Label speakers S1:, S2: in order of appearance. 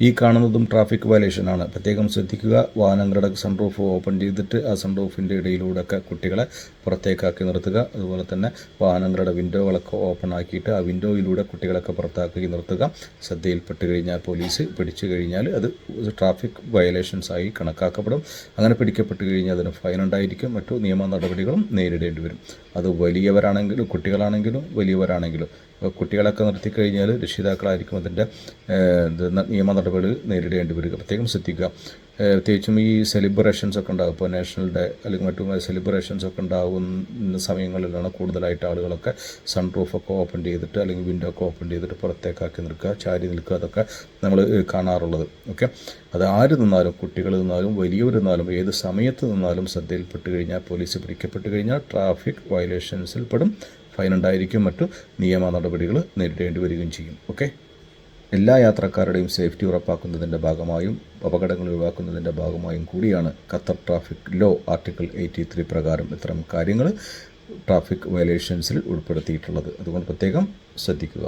S1: ഈ കാണുന്നതും ട്രാഫിക് വയലേഷനാണ്. പ്രത്യേകം ശ്രദ്ധിക്കുക. വാഹനങ്ങളുടെ സൺറൂഫ് ഓപ്പൺ ചെയ്തിട്ട് ആ സൺറൂഫിൻ്റെ ഇടയിലൂടെയൊക്കെ കുട്ടികളെ പുറത്തേക്കാക്കി നിർത്തുക. അതുപോലെ തന്നെ വാഹനങ്ങളുടെ വിൻഡോകളൊക്കെ ഓപ്പൺ ആക്കിയിട്ട് ആ വിൻഡോയിലൂടെ കുട്ടികളൊക്കെ പുറത്താക്കി നിർത്തുക. ശ്രദ്ധയിൽപ്പെട്ട് കഴിഞ്ഞാൽ പോലീസ് പിടിച്ചു കഴിഞ്ഞാൽ അത് ട്രാഫിക് വയലേഷൻസായി കണക്കാക്കപ്പെടും. അങ്ങനെ പിടിക്കപ്പെട്ട് കഴിഞ്ഞാൽ അതിന് ഫൈൻ ഉണ്ടായിരിക്കും. മറ്റു നിയമ നടപടികളും നേരിടേണ്ടി വരും. അത് വലിയവരാണെങ്കിലും കുട്ടികളാണെങ്കിലും വലിയവരാണെങ്കിലും. കുട്ടികളൊക്കെ നിർത്തിക്കഴിഞ്ഞാൽ രക്ഷിതാക്കളായിരിക്കും അതിൻ്റെ നിയമ നടപടികൾ നേരിടേണ്ടി വരിക. പ്രത്യേകം ശ്രദ്ധിക്കുക. പ്രത്യേകിച്ചും ഈ സെലിബ്രേഷൻസ് ഒക്കെ ഉണ്ടാകും. ഇപ്പോൾ നാഷണൽ ഡേ അല്ലെങ്കിൽ മറ്റു സെലിബ്രേഷൻസ് ഒക്കെ ഉണ്ടാകുന്ന സമയങ്ങളിലാണ് കൂടുതലായിട്ട് ആളുകളൊക്കെ സൺറൂഫൊക്കെ ഓപ്പൺ ചെയ്തിട്ട് അല്ലെങ്കിൽ വിൻഡോ ഒക്കെ ഓപ്പൺ ചെയ്തിട്ട് പുറത്തേക്കാക്കി നിൽക്കുക, ചാരി നിൽക്കുക. അതൊക്കെ നമ്മൾ കാണാറുള്ളത്. ഓക്കെ, അത് ആര് നിന്നാലും, കുട്ടികൾ നിന്നാലും വലിയവർ നിന്നാലും ഏത് സമയത്ത് നിന്നാലും ശ്രദ്ധയിൽപ്പെട്ട് കഴിഞ്ഞാൽ, പോലീസ് പിടിക്കപ്പെട്ട് കഴിഞ്ഞാൽ ട്രാഫിക് വയലേഷൻസിൽ പെടും. ഫൈൻ ഉണ്ടായിരിക്കും. മറ്റു നിയമ നടപടികൾ നേരിടേണ്ടി വരികയും ചെയ്യും. ഓക്കെ, എല്ലാ യാത്രക്കാരുടെയും സേഫ്റ്റി ഉറപ്പാക്കുന്നതിൻ്റെ ഭാഗമായും അപകടങ്ങൾ ഒഴിവാക്കുന്നതിൻ്റെ ഭാഗമായും കൂടിയാണ് ഖത്തർ ട്രാഫിക് ലോ ആർട്ടിക്കിൾ 83 പ്രകാരം ഇത്തരം കാര്യങ്ങൾ ട്രാഫിക് വയലേഷൻസിൽ ഉൾപ്പെടുത്തിയിട്ടുള്ളത്. അതുകൊണ്ട് പ്രത്യേകം ശ്രദ്ധിക്കുക.